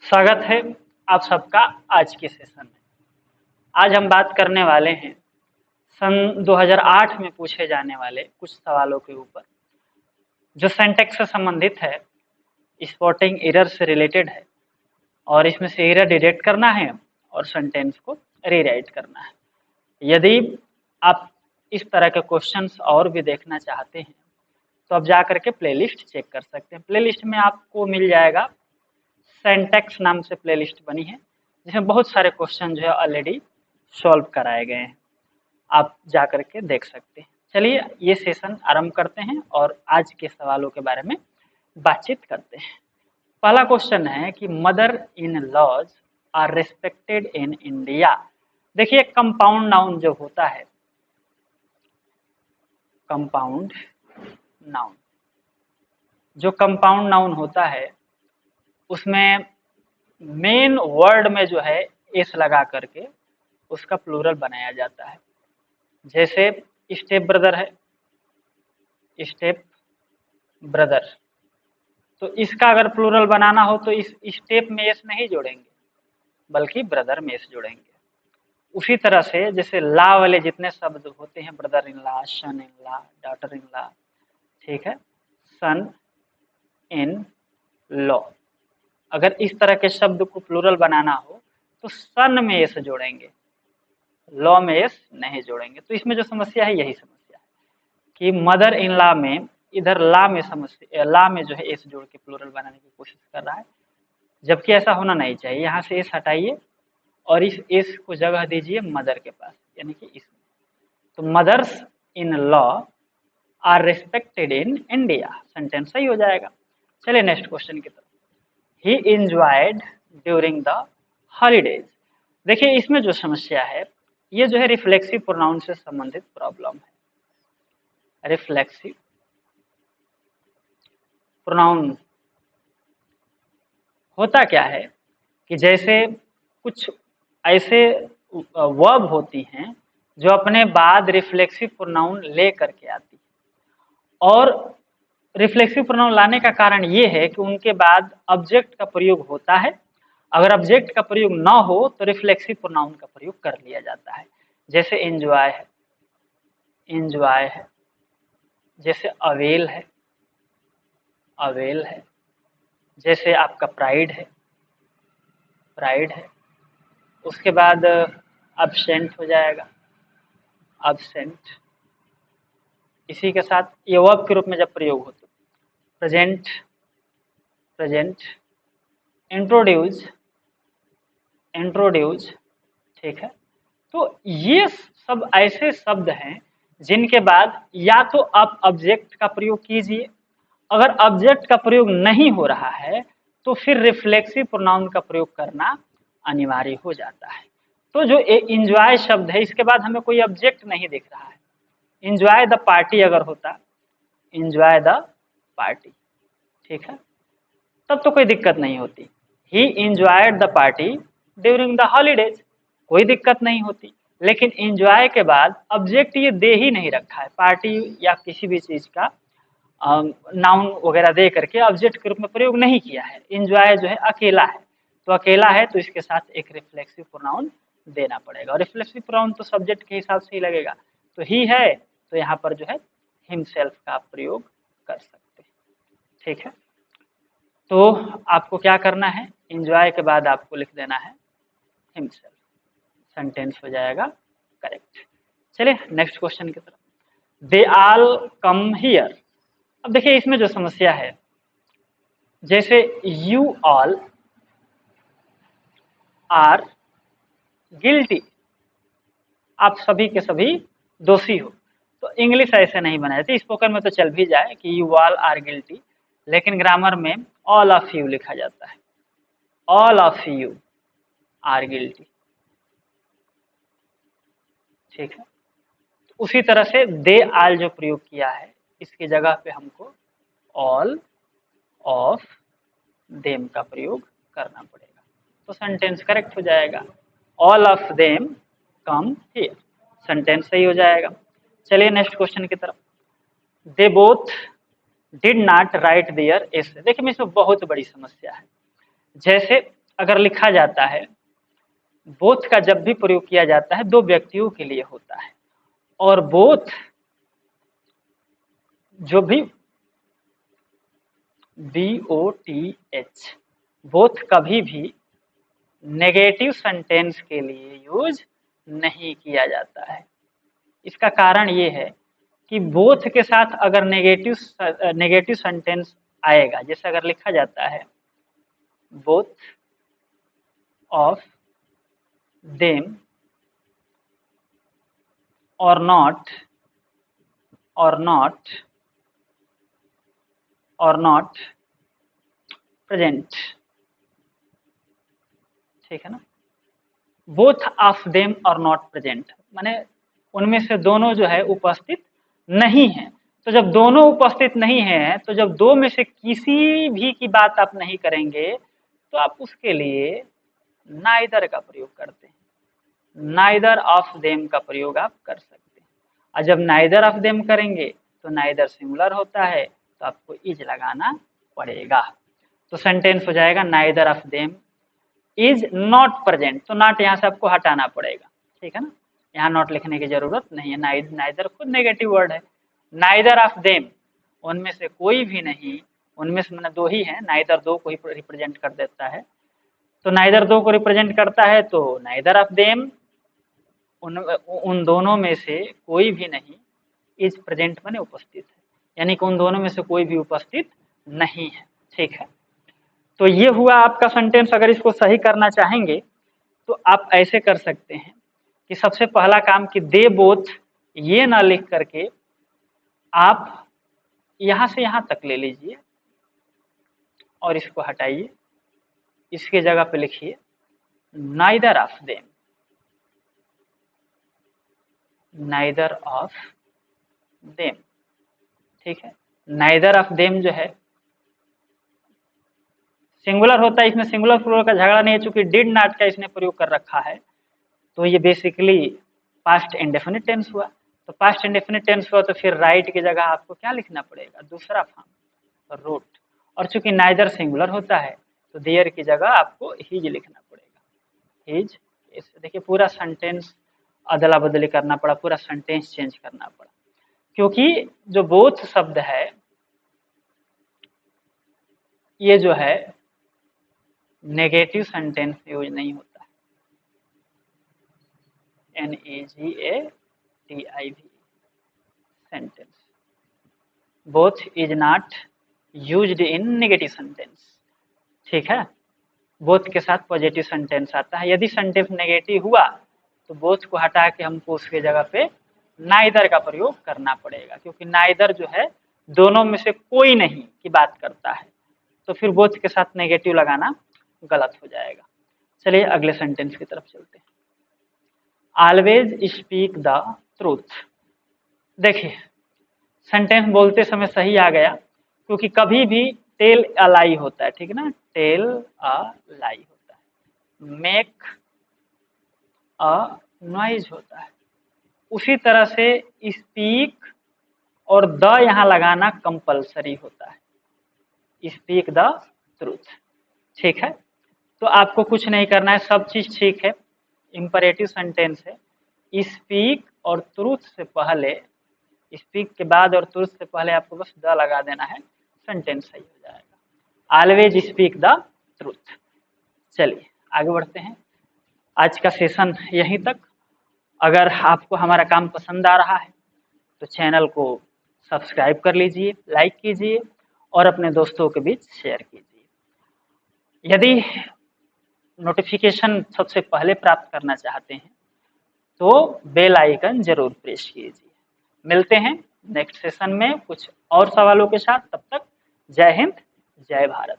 स्वागत है आप सबका आज के सेशन में। आज हम बात करने वाले हैं सन 2008 में पूछे जाने वाले कुछ सवालों के ऊपर, जो सिंटैक्स से संबंधित है, स्पॉटिंग एरर से रिलेटेड है और इसमें से एरर डिटेक्ट करना है और सेंटेंस को रीराइट करना है। यदि आप इस तरह के क्वेश्चंस और भी देखना चाहते हैं तो आप जा करके प्लेलिस्ट चेक कर सकते हैं। प्लेलिस्ट में आपको मिल जाएगा, सिंटैक्स नाम से प्लेलिस्ट बनी है जिसमें बहुत सारे क्वेश्चन जो है ऑलरेडी सॉल्व कराए गए हैं, आप जा करके देख सकते हैं। चलिए ये सेशन आरंभ करते हैं और आज के सवालों के बारे में बातचीत करते हैं। पहला क्वेश्चन है कि mother in laws are respected in India. देखिए कंपाउंड नाउन जो होता है, कंपाउंड नाउन, जो कंपाउंड नाउन होता है उसमें मेन वर्ड में जो है एस लगा करके उसका प्लूरल बनाया जाता है। जैसे स्टेप ब्रदर है, स्टेप ब्रदर, तो इसका अगर प्लूरल बनाना हो तो इस स्टेप में एस नहीं जोड़ेंगे बल्कि ब्रदर में एस जोड़ेंगे। उसी तरह से जैसे ला वाले जितने शब्द होते हैं, brother in La, sun in La, daughter in ला, ठीक है, सन इन लॉ, अगर इस तरह के शब्द को प्लूरल बनाना हो तो सन में एस जोड़ेंगे, लॉ में एस नहीं जोड़ेंगे। तो इसमें जो समस्या है यही समस्या है कि मदर इन लॉ में इधर ला में समस्या, ला में जो है एस जोड़ के प्लूरल बनाने की कोशिश कर रहा है, जबकि ऐसा होना नहीं चाहिए। यहाँ से एस हटाइए और इस एस को जगह दीजिए मदर के पास, यानी कि इसमें। तो mothers in law are respected in India, sentence सही हो जाएगा। चलिए नेक्स्ट क्वेश्चन की तरफ। He enjoyed during the holidays. देखिए इसमें जो समस्या है ये जो है रिफ्लेक्सिव प्रोनाउन से संबंधित प्रॉब्लम है। रिफ्लेक्सिव प्रोनाउन होता क्या है कि जैसे कुछ ऐसे वर्ब होती हैं जो अपने बाद रिफ्लेक्सिव प्रोनाउन ले करके आती है, और रिफ्लेक्सिव प्रोनाउन लाने का कारण ये है कि उनके बाद ऑब्जेक्ट का प्रयोग होता है। अगर ऑब्जेक्ट का प्रयोग ना हो तो रिफ्लेक्सिव प्रोनाउन का प्रयोग कर लिया जाता है। जैसे एंजॉय है, एंजॉय है, जैसे अवेल है, अवेल है, जैसे आपका प्राइड है, प्राइड है। उसके बाद अब्सेंट हो जाएगा, अब्सेंट। इसी के साथ ये वर्ब के रूप में जब प्रयोग हो तो प्रेजेंट, प्रेजेंट, इंट्रोड्यूस, इंट्रोड्यूस, ठीक है। तो ये सब ऐसे शब्द हैं जिनके बाद या तो आप ऑब्जेक्ट का प्रयोग कीजिए, अगर ऑब्जेक्ट का प्रयोग नहीं हो रहा है तो फिर रिफ्लेक्सिव प्रोनाउन का प्रयोग करना अनिवार्य हो जाता है। तो जो एंजॉय शब्द है इसके बाद हमें कोई ऑब्जेक्ट नहीं दिख रहा है। एंजॉय द पार्टी अगर होता, एंजॉय द पार्टी, ठीक है, तब तो कोई दिक्कत नहीं होती। ही enjoyed the party during the holidays, कोई दिक्कत नहीं होती। लेकिन एंजॉय के बाद ऑब्जेक्ट ये दे ही नहीं रखा है, पार्टी या किसी भी चीज का नाउन वगैरह दे करके ऑब्जेक्ट के रूप में प्रयोग नहीं किया है। एंजॉय जो है अकेला है, तो अकेला है तो इसके साथ एक रिफ्लेक्सिव प्रोनाउन देना पड़ेगा, और रिफ्लेक्सिव प्रोनाउन तो सब्जेक्ट के हिसाब से ही लगेगा। तो ही है तो यहाँ पर जो है हिमसेल्फ का आप प्रयोग कर सकते हैं, ठीक है। तो आपको क्या करना है, एंजॉय के बाद आपको लिख देना है हिमसेल्फ, सेंटेंस हो जाएगा करेक्ट। चलिए नेक्स्ट क्वेश्चन की तरफ। They all come here. अब देखिए इसमें जो समस्या है, जैसे यू ऑल आर गिल्टी, आप सभी के सभी दोषी हो। तो इंग्लिश ऐसे नहीं बनाए थे, स्पोकन में तो चल भी जाए कि यू ऑल आर गिल्टी, लेकिन ग्रामर में ऑल ऑफ यू लिखा जाता है, all of you are guilty, ठीक है। तो उसी तरह से दे आल जो प्रयोग किया है इसकी जगह पे हमको ऑल ऑफ देम का प्रयोग करना पड़ेगा, तो सेंटेंस करेक्ट हो जाएगा। All of them come here, sentence सही हो जाएगा। चलिए नेक्स्ट क्वेश्चन की तरफ। They both did not write their essay. देखिए इसमें बहुत बड़ी समस्या है। जैसे अगर लिखा जाता है, बोथ का जब भी प्रयोग किया जाता है दो व्यक्तियों के लिए होता है, और बोथ जो भी BOTH बोथ कभी भी नेगेटिव सेंटेंस के लिए यूज नहीं किया जाता है। इसका कारण ये है कि बोथ के साथ अगर नेगेटिव सेंटेंस आएगा, जैसे अगर लिखा जाता है बोथ ऑफ देम और नॉट प्रेजेंट, ठीक है ना। बोथ ऑफ देम और नॉट प्रेजेंट माने उनमें से दोनों जो है उपस्थित नहीं है। तो जब दोनों उपस्थित नहीं है, तो जब दो में से किसी भी की बात आप नहीं करेंगे, तो आप उसके लिए नाइदर का प्रयोग करते हैं। नाइदर ऑफ देम का प्रयोग आप कर सकते हैं। और जब नाइदर ऑफ देम करेंगे तो नाइदर सिंगुलर होता है, तो आपको इज लगाना पड़ेगा। तो सेंटेंस हो जाएगा neither of them is not present. तो नॉट यहाँ से आपको हटाना पड़ेगा, ठीक है ना। यहाँ नॉट लिखने की जरूरत नहीं है। नाइदर खुद नेगेटिव वर्ड है। नाइदर ऑफ देम उनमें से कोई भी नहीं, उनमें से मैंने दो ही है, नाइदर दो को ही रिप्रेजेंट कर देता है। तो नाइदर दो को रिप्रेजेंट करता है, तो नाइदर ऑफ देम उन दोनों में से कोई भी नहीं इज प्रेजेंट माने उपस्थित है, यानी कि उन दोनों में से कोई भी उपस्थित नहीं है, ठीक है। तो ये हुआ आपका सेंटेंस। अगर इसको सही करना चाहेंगे तो आप ऐसे कर सकते हैं कि सबसे पहला काम कि दे बोथ ये ना लिख करके आप यहां से यहां तक ले लीजिए और इसको हटाइए। इसके जगह पे लिखिए neither of them, neither of them, ठीक है। नाइदर ऑफ देम जो है सिंगुलर होता है, इसमें सिंगुलर प्लूरल का झगड़ा नहीं है, चूंकि डिड नॉट का इसने प्रयोग कर रखा है, तो ये बेसिकली पास्ट इंडेफिनिट टेंस हुआ। तो पास्ट इंडेफिनिट टेंस हुआ तो फिर राइट की जगह आपको क्या लिखना पड़ेगा, दूसरा फॉर्म रोट। और चूंकि नाइदर सिंगुलर होता है तो देयर की जगह आपको हिज लिखना पड़ेगा, हिज। देखिए पूरा सेंटेंस अदला बदली करना पड़ा, पूरा सेंटेंस चेंज करना पड़ा, क्योंकि जो बोथ शब्द है ये जो है नेगेटिव सेंटेंस यूज नहीं होता है। NEGATIV sentence, both is not used in negative sentence, ठीक है। बोथ के साथ पॉजिटिव सेंटेंस आता है। यदि सेंटेंस नेगेटिव हुआ तो बोथ को हटा के हमको उसके जगह पे नाइदर का प्रयोग करना पड़ेगा, क्योंकि नाइदर जो है दोनों में से कोई नहीं की बात करता है, तो फिर बोथ के साथ नेगेटिव लगाना गलत हो जाएगा। चलिए अगले सेंटेंस की तरफ चलते हैं। Always speak the truth. देखिए सेंटेंस बोलते समय सही आ गया, क्योंकि कभी भी टेल अ लाई होता है, ठीक है ना, टेल अ लाई होता है, मेक अ नॉइज होता है। उसी तरह से स्पीक और द यहाँ लगाना कंपलसरी होता है, स्पीक द ट्रूथ, ठीक है। तो आपको कुछ नहीं करना है, सब चीज ठीक है। इंपरेटिव सेंटेंस है, स्पीक और ट्रूथ से पहले, स्पीक के बाद और ट्रूथ से पहले आपको बस द लगा देना है, सेंटेंस सही हो जाएगा। Always speak the truth. चलिए आगे बढ़ते हैं। आज का सेशन यहीं तक। अगर आपको हमारा काम पसंद आ रहा है तो चैनल को सब्सक्राइब कर लीजिए, लाइक कीजिए और अपने दोस्तों के बीच शेयर कीजिए। यदि नोटिफिकेशन सबसे पहले प्राप्त करना चाहते हैं तो बेल आइकन जरूर प्रेस कीजिए। मिलते हैं नेक्स्ट सेशन में कुछ और सवालों के साथ। तब तक जय हिंद, जय भारत।